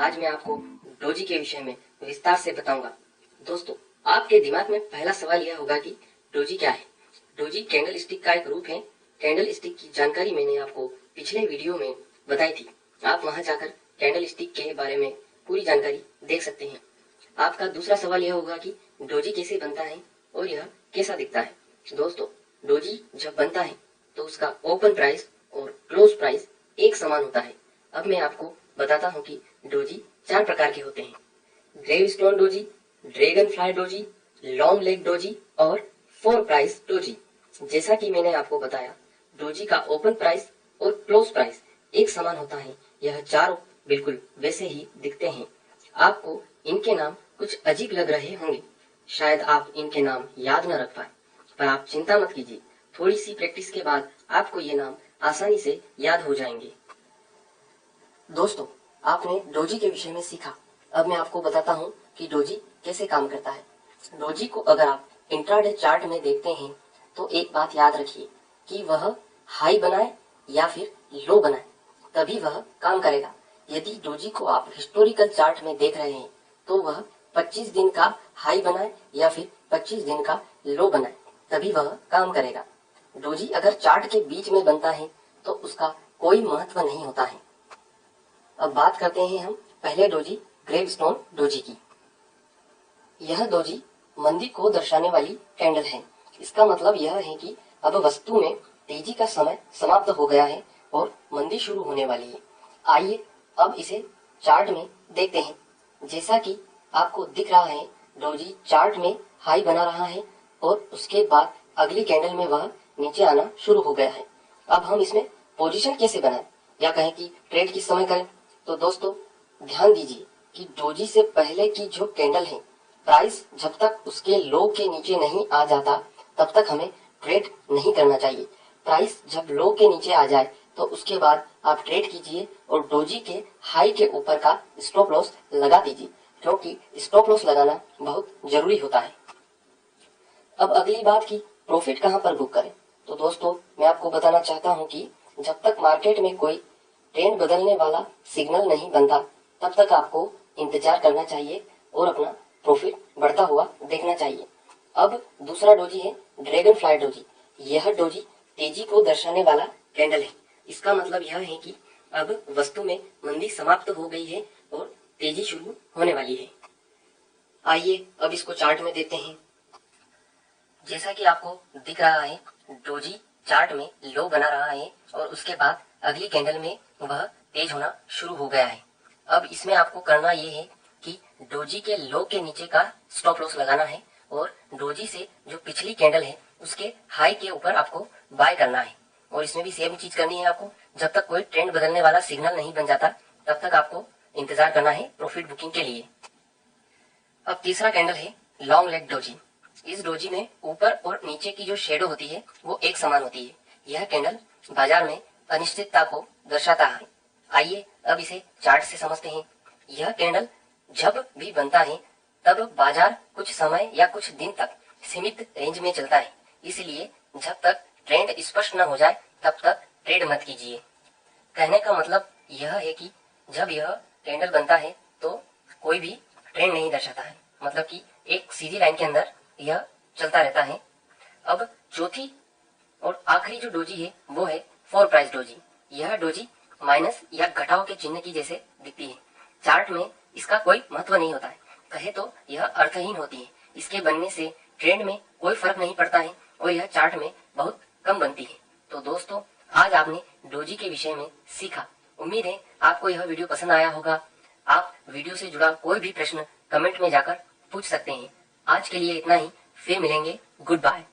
आज मैं आपको डोजी के विषय में विस्तार से बताऊंगा। दोस्तों, आपके दिमाग में पहला सवाल यह होगा कि डोजी क्या है। डोजी कैंडल स्टिक का एक रूप है। कैंडल स्टिक की जानकारी मैंने आपको पिछले वीडियो में बताई थी। आप वहां जाकर कैंडल स्टिक के बारे में पूरी जानकारी देख सकते हैं। आपका दूसरा सवाल यह होगा कि डोजी कैसे बनता है और यह कैसा दिखता है। दोस्तों, डोजी जब बनता है तो उसका ओपन प्राइस और क्लोज प्राइस एक समान होता है। अब मैं आपको बताता हूँ कि डोजी 4 प्रकार के होते हैं: gravestone doji, dragon fly doji, long leg doji और 4 प्राइस डोजी। जैसा कि मैंने आपको बताया, डोजी का ओपन प्राइस और क्लोज प्राइस एक समान होता है। यह चारों बिल्कुल वैसे ही दिखते हैं। आपको इनके नाम कुछ अजीब लग रहे होंगे, शायद आप इनके नाम याद न रख पाए, पर आप चिंता मत कीजिए। थोड़ी सी प्रैक्टिस के बाद आपको ये नाम आसानी से याद हो जाएंगे। दोस्तों, आपने डोजी के विषय में सीखा। अब मैं आपको बताता हूँ कि डोजी कैसे काम करता है। डोजी को अगर आप इंट्राडे चार्ट में देखते हैं तो एक बात याद रखिए कि वह हाई बनाए या फिर लो बनाए तभी वह काम करेगा। यदि डोजी को आप हिस्टोरिकल चार्ट में देख रहे हैं तो वह 25 दिन का हाई बनाए या फिर 25 दिन का लो बनाए तभी वह काम करेगा। डोजी अगर चार्ट के बीच में बनता है तो उसका कोई महत्व नहीं होता है। अब बात करते हैं हम पहले डोजी ग्रेवस्टोन डोजी की। यह डोजी मंदी को दर्शाने वाली कैंडल है। इसका मतलब यह है कि अब वस्तु में तेजी का समय समाप्त हो गया है और मंदी शुरू होने वाली है। आइए अब इसे चार्ट में देखते हैं। जैसा कि आपको दिख रहा है, डोजी चार्ट में हाई बना रहा है और उसके बाद अगली कैंडल में वह नीचे आना शुरू हो गया है। अब हम इसमें पोजीशन कैसे बनाएं या कहें कि ट्रेड किस समय करें। तो दोस्तों, ध्यान दीजिए कि डोजी से पहले की जो कैंडल है, प्राइस जब तक उसके लो के नीचे नहीं आ जाता तब तक हमें ट्रेड नहीं करना चाहिए। प्राइस जब लो के नीचे आ जाए तो उसके बाद आप ट्रेड कीजिए और डोजी के हाई के ऊपर का स्टॉप लॉस लगा दीजिए, क्योंकि स्टॉप लॉस लगाना बहुत जरूरी होता है। अब अगली बात की प्रॉफिट कहां पर बुक करें। तो दोस्तों, मैं आपको बताना चाहता हूं कि जब तक मार्केट में कोई ट्रेंड बदलने वाला सिग्नल नहीं बनता तब तक आपको इंतजार करना चाहिए और अपना प्रॉफिट बढ़ता हुआ देखना चाहिए। अब दूसरा डोजी है ड्रैगन फ्लाई डोजी। यह डोजी तेजी को दर्शाने वाला कैंडल है। इसका मतलब यह है कि अब वस्तु में मंदी समाप्त हो गई है और तेजी शुरू होने वाली है। आइए अब इसको चार्ट में देखते हैं। जैसा कि आपको दिख रहा है, डोजी चार्ट में लो बना रहा है और उसके बाद अगली कैंडल में वह तेज होना शुरू हो गया है। अब इसमें आपको करना ये है कि डोजी के लो के नीचे का स्टॉप लॉस लगाना है और डोजी से जो पिछली कैंडल है उसके हाई के ऊपर आपको बाय करना है। और इसमें भी सेम चीज करनी है आपको। जब तक कोई ट्रेंड बदलने वाला सिग्नल नहीं बन जाता तब तक आपको इंतजार करना है प्रॉफिट बुकिंग के लिए। अब तीसरा कैंडल है लॉन्ग लेग डोजी। इस डोजी में ऊपर और नीचे की जो शेडो होती है वो एक समान होती है। यह कैंडल बाजार में अनिश्चितता को दर्शाता है। आइए अब इसे चार्ट से समझते हैं। यह कैंडल जब भी बनता है तब बाजार कुछ समय या कुछ दिन तक सीमित रेंज में चलता है। इसलिए जब तक ट्रेंड स्पष्ट न हो जाए तब तक ट्रेड मत कीजिए। कहने का मतलब यह है कि जब यह कैंडल बनता है तो कोई भी ट्रेंड नहीं दर्शाता है, मतलब कि एक सीधी लाइन के अंदर यह चलता रहता है। अब चौथी और आखिरी जो डोजी है वो है 4 प्राइस डोजी। यह डोजी माइनस या घटाव के चिन्ह की जैसे दिखती है। चार्ट में इसका कोई महत्व नहीं होता है, कहे तो यह अर्थहीन होती है। इसके बनने से ट्रेंड में कोई फर्क नहीं पड़ता है और यह चार्ट में बहुत कम बनती है। तो दोस्तों, आज आपने डोजी के विषय में सीखा। उम्मीद है आपको यह वीडियो पसंद आया होगा। आप वीडियो से जुड़ा कोई भी प्रश्न कमेंट में जाकर पूछ सकते हैं। आज के लिए इतना ही, फिर मिलेंगे। Good bye.